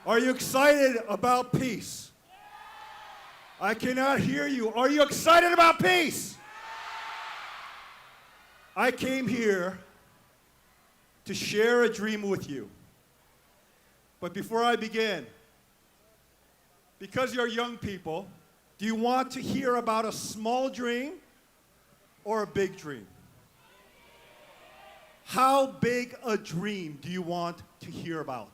Are you excited about peace? I cannot hear you. Are you excited about peace? I came here to share a dream with you. But before I begin, because you're young people, do you want to hear about a small dream or a big dream? How big a dream do you want to hear about?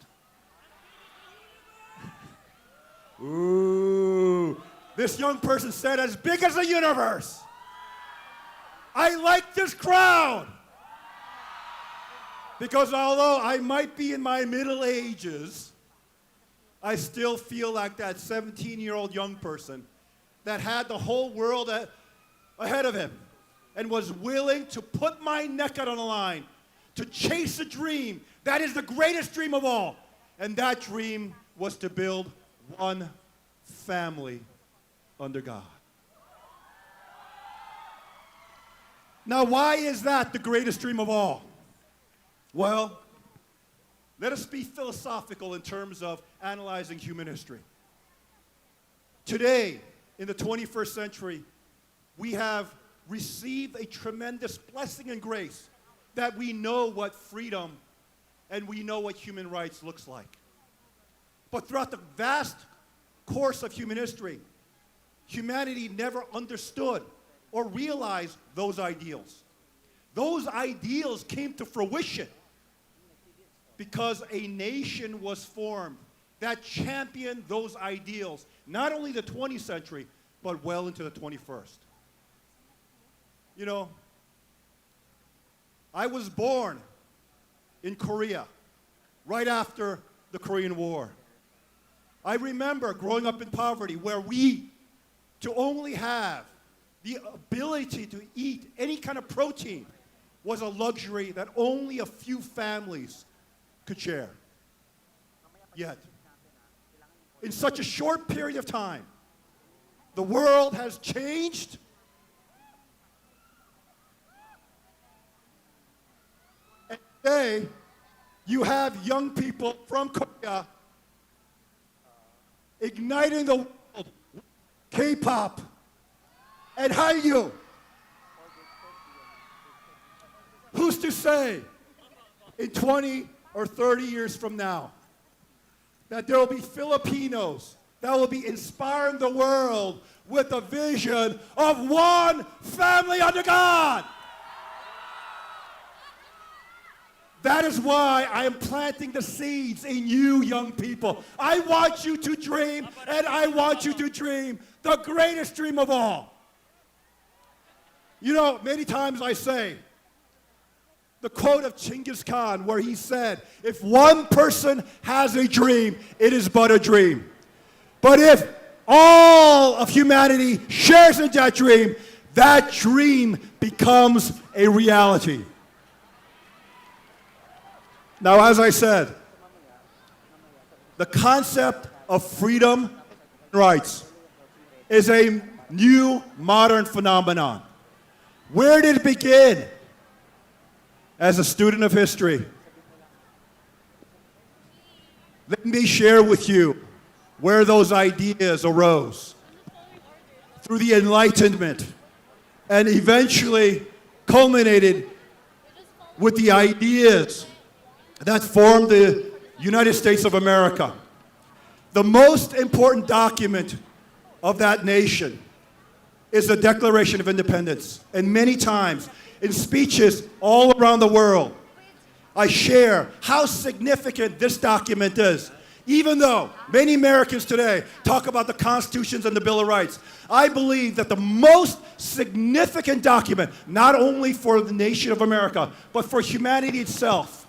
Ooh, this young person said as big as the universe. I like this crowd. Because although I might be in my middle ages, I still feel like that 17-year-old young person that had the whole world ahead of him and was willing to put my neck out on the line to chase a dream that is the greatest dream of all. And that dream was to build one family under God. Now, why is that the greatest dream of all? Well, let us be philosophical in terms of analyzing human history. Today, in the 21st century, we have received a tremendous blessing and grace that we know what freedom and we know what human rights looks like. But throughout the vast course of human history, humanity never understood or realized those ideals. Those ideals came to fruition because a nation was formed that championed those ideals, not only the 20th century, but well into the 21st. You know, I was born in Korea right after the Korean War. I remember growing up in poverty where to only have the ability to eat any kind of protein was a luxury that only a few families could share. Yet, in such a short period of time, the world has changed. And today, you have young people from Korea igniting the world with K-pop and Hallyu. Who's to say in 20 or 30 years from now that there will be Filipinos that will be inspiring the world with a vision of one family under God? That is why I am planting the seeds in you, young people. I want you to dream, and I want you to dream the greatest dream of all. You know, many times I say the quote of Genghis Khan where he said, if one person has a dream, it is but a dream. But if all of humanity shares in that dream becomes a reality. Now, as I said, the concept of freedom and rights is a new modern phenomenon. Where did it begin? As a student of history, let me share with you where those ideas arose. Through the Enlightenment, and eventually culminated with the ideas that formed the United States of America. The most important document of that nation is the Declaration of Independence. And many times, in speeches all around the world, I share how significant this document is. Even though many Americans today talk about the constitutions and the Bill of Rights, I believe that the most significant document, not only for the nation of America, but for humanity itself,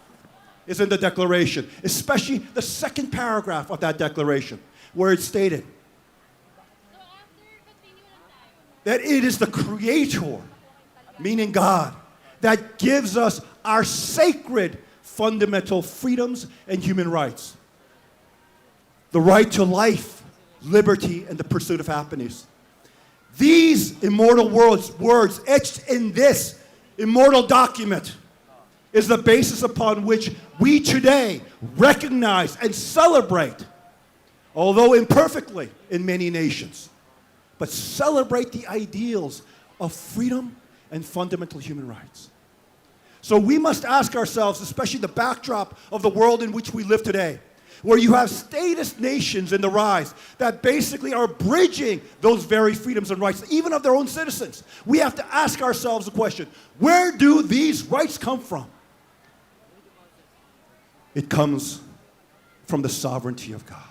is in the Declaration, especially the second paragraph of that Declaration, where it's stated that it is the Creator, meaning God, that gives us our sacred fundamental freedoms and human rights. The right to life, liberty, and the pursuit of happiness. These immortal words etched in this immortal document is the basis upon which we today recognize and celebrate although imperfectly in many nations, but celebrate the ideals of freedom and fundamental human rights. So we must ask ourselves, especially the backdrop of the world in which we live today, where you have statist nations in the rise that basically are bridging those very freedoms and rights, even of their own citizens. We have to ask ourselves the question, where do these rights come from? It comes from the sovereignty of God.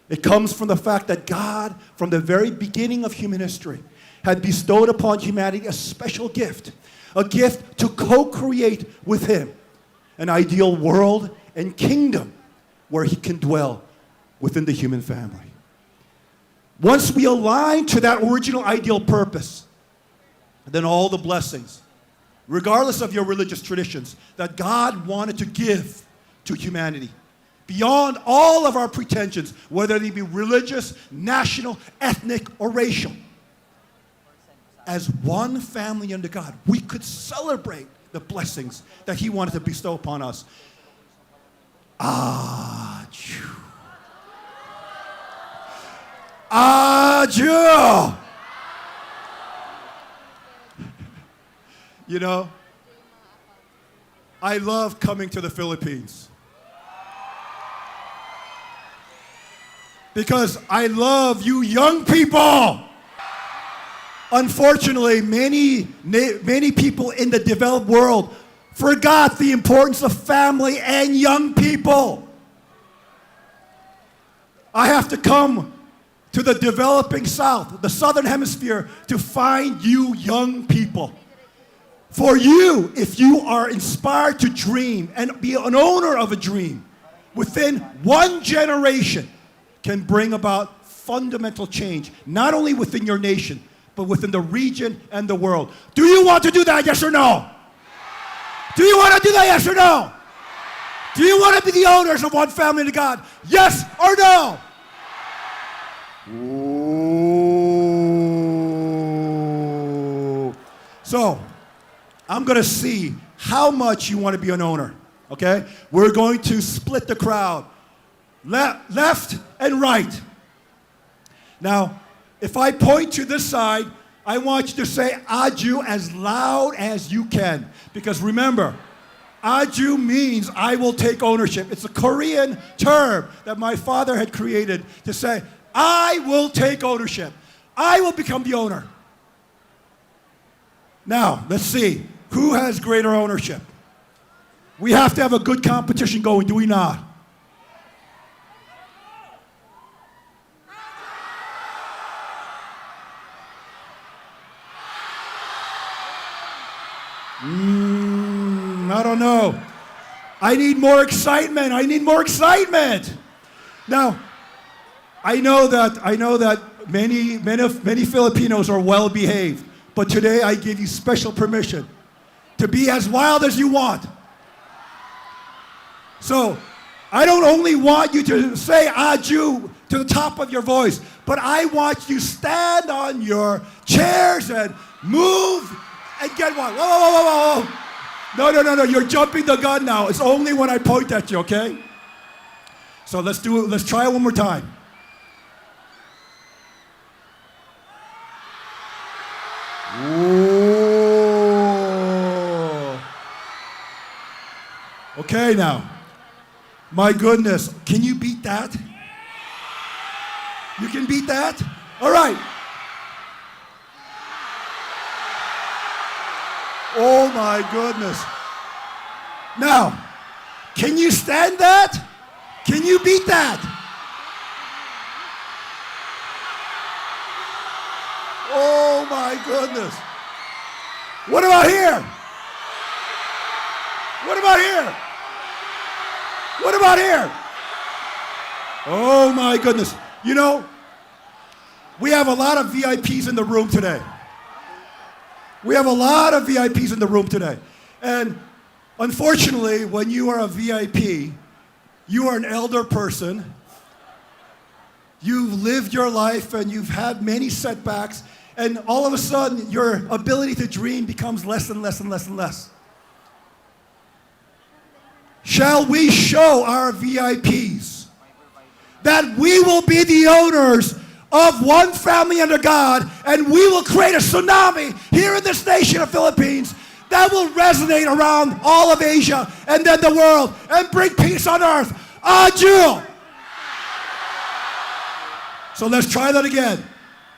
It comes from the fact that God, from the very beginning of human history, had bestowed upon humanity a special gift, a gift to co-create with Him an ideal world and kingdom where He can dwell within the human family. Once we align to that original ideal purpose, then all the blessings, regardless of your religious traditions, that God wanted to give to humanity, beyond all of our pretensions, whether they be religious, national, ethnic, or racial, as one family under God, we could celebrate the blessings that He wanted to bestow upon us. Adieu. Adieu. You know, I love coming to the Philippines because I love you young people. Unfortunately, many people in the developed world forgot the importance of family and young people. I have to come to the developing South, the Southern Hemisphere, to find you young people. For you, if you are inspired to dream and be an owner of a dream, within one generation can bring about fundamental change, not only within your nation, but within the region and the world. Do you want to do that, yes or no? Do you want to do that, yes or no? Do you want to be the owners of one family to God, yes or no? Ooh. So, I'm going to see how much you want to be an owner, okay? We're going to split the crowd, left and right. Now, if I point to this side, I want you to say Aju as loud as you can. Because remember, Aju means I will take ownership. It's a Korean term that my father had created to say, I will take ownership. I will become the owner. Now, let's see. Who has greater ownership? We have to have a good competition going, do we not? I don't know. I need more excitement. I need more excitement. Now, I know that many Filipinos are well behaved, but today I give you special permission to be as wild as you want. So, I don't only want you to say Aju to the top of your voice, but I want you to stand on your chairs and move and get one. Whoa, whoa, whoa, whoa, whoa. No, you're jumping the gun now. It's only when I point at you, okay? So let's do it. Let's try it one more time. Whoa. Okay, now. My goodness. Can you beat that? You can beat that? All right. Oh my goodness. Now, can you stand that? Can you beat that? Oh my goodness. What about here? What about here? What about here? Oh my goodness. You know, we have a lot of VIPs in the room today. We have a lot of VIPs in the room today. And unfortunately, when you are a VIP, you are an elder person. You've lived your life and you've had many setbacks. And all of a sudden, your ability to dream becomes less and less and less and less. Shall we show our VIPs that we will be the owners of one family under God, and we will create a tsunami here in this nation of Philippines that will resonate around all of Asia and then the world and bring peace on earth. Adieu! So let's try that again.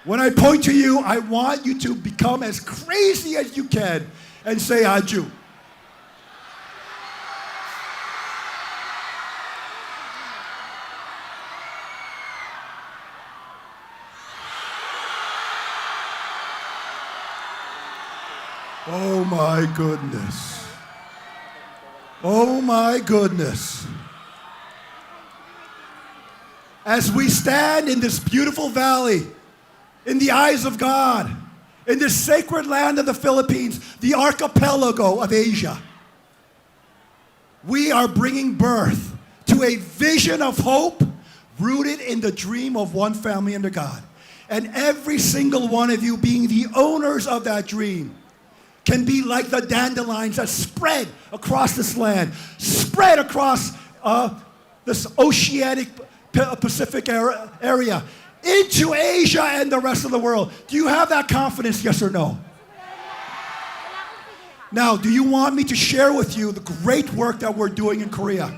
When I point to you, I want you to become as crazy as you can and say adieu. Oh my goodness. Oh my goodness. As we stand in this beautiful valley, in the eyes of God, in this sacred land of the Philippines, the archipelago of Asia, we are bringing birth to a vision of hope rooted in the dream of one family under God. And every single one of you being the owners of that dream can be like the dandelions that spread across this land, spread across this oceanic Pacific area, into Asia and the rest of the world. Do you have that confidence, yes or no? Now, do you want me to share with you the great work that we're doing in Korea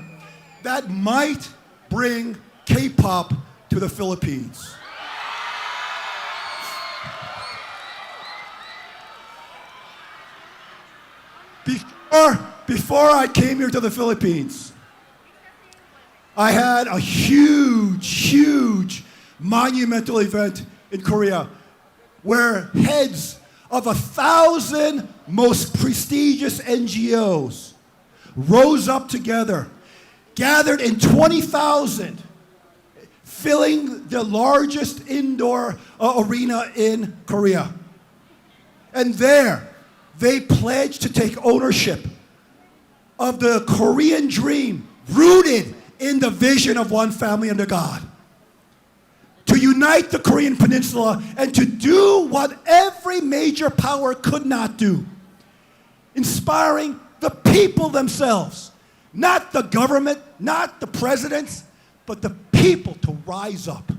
that might bring K-pop to the Philippines? Before I came here to the Philippines, I had a huge monumental event in Korea where heads of 1,000 most prestigious NGOs rose up together, gathered in 20,000, filling the largest indoor arena in Korea. And there, they pledged to take ownership of the Korean dream rooted in the vision of one family under God. To unite the Korean peninsula and to do what every major power could not do. Inspiring the people themselves, not the government, not the presidents, but the people to rise up,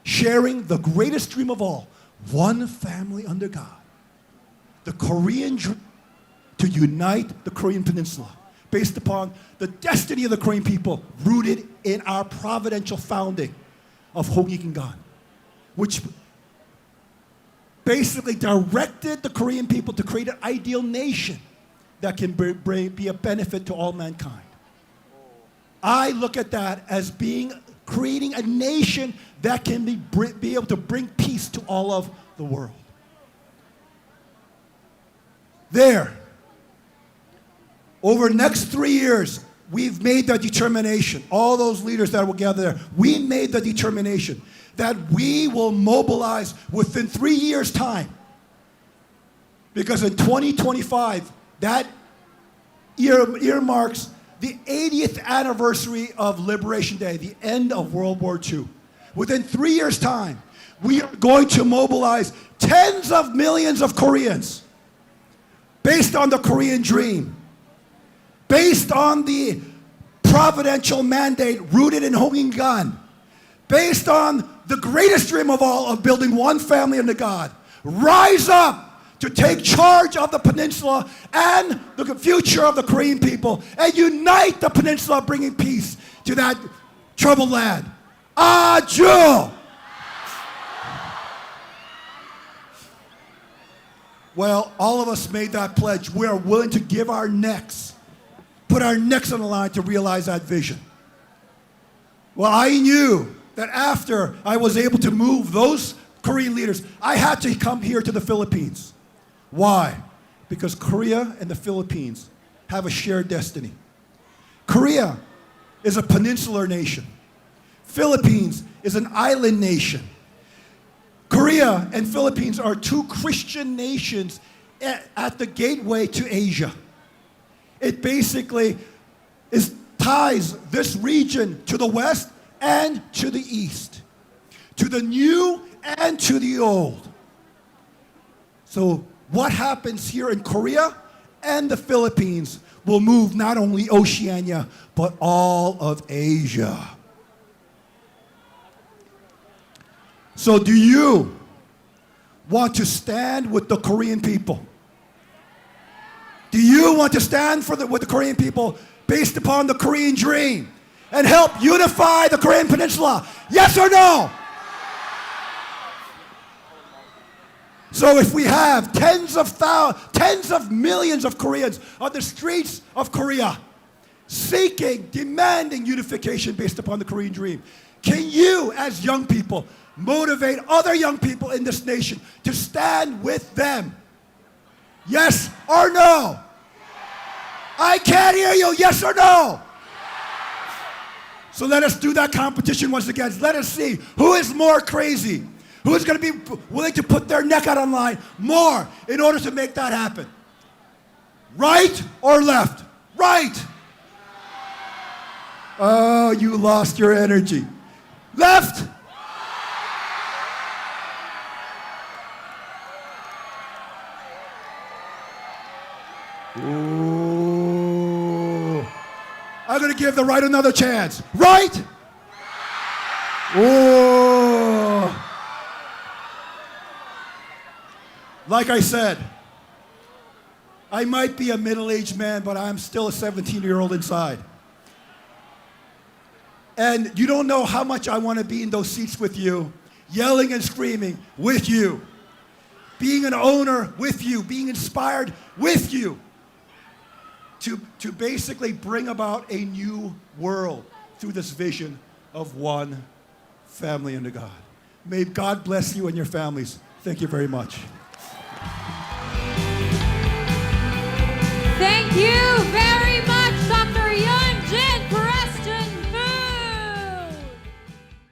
sharing the greatest dream of all, one family under God. The Korean dream to unite the Korean peninsula based upon the destiny of the Korean people rooted in our providential founding of Hongik-ingan, which basically directed the Korean people to create an ideal nation that can be a benefit to all mankind. I look at that as creating a nation that can be able to bring peace to all of the world. There, over the next 3 years, we've made the determination, all those leaders that will gather there, we made the determination that we will mobilize within 3 years' time. Because in 2025, that year marks the 80th anniversary of Liberation Day, the end of World War II. Within 3 years' time, we are going to mobilize tens of millions of Koreans based on the Korean dream, based on the providential mandate rooted in Hongik-ingan, based on the greatest dream of all of building one family under God. Rise up to take charge of the peninsula and the future of the Korean people and unite the peninsula, bringing peace to that troubled land. Adieu! Well, all of us made that pledge. We are willing to give our necks, put our necks on the line to realize that vision. Well, I knew that after I was able to move those Korean leaders, I had to come here to the Philippines. Why? Because Korea and the Philippines have a shared destiny. Korea is a peninsular nation. Philippines is an island nation. Korea and Philippines are two Christian nations at the gateway to Asia. It basically ties this region to the west and to the east, to the new and to the old. So what happens here in Korea and the Philippines will move not only Oceania, but all of Asia. So do you want to stand with the Korean people? Do you want to stand with the Korean people based upon the Korean dream and help unify the Korean Peninsula? Yes or no? So if we have tens of millions of Koreans on the streets of Korea seeking, demanding unification based upon the Korean dream, can you, as young people, motivate other young people in this nation to stand with them? Yes or no? I can't hear you. Yes or no? So let us do that competition once again. Let us see who is more crazy, who is going to be willing to put their neck out on line more in order to make that happen. Right or left? Right. Oh, you lost your energy. Left. Ooh. I'm going to give the right another chance. Right? Ooh. Like I said, I might be a middle-aged man, but I'm still a 17-year-old inside. And you don't know how much I want to be in those seats with you, yelling and screaming with you, being an owner with you, being inspired with you to basically bring about a new world through this vision of one family under God. May God bless you and your families. Thank you very much. Thank you very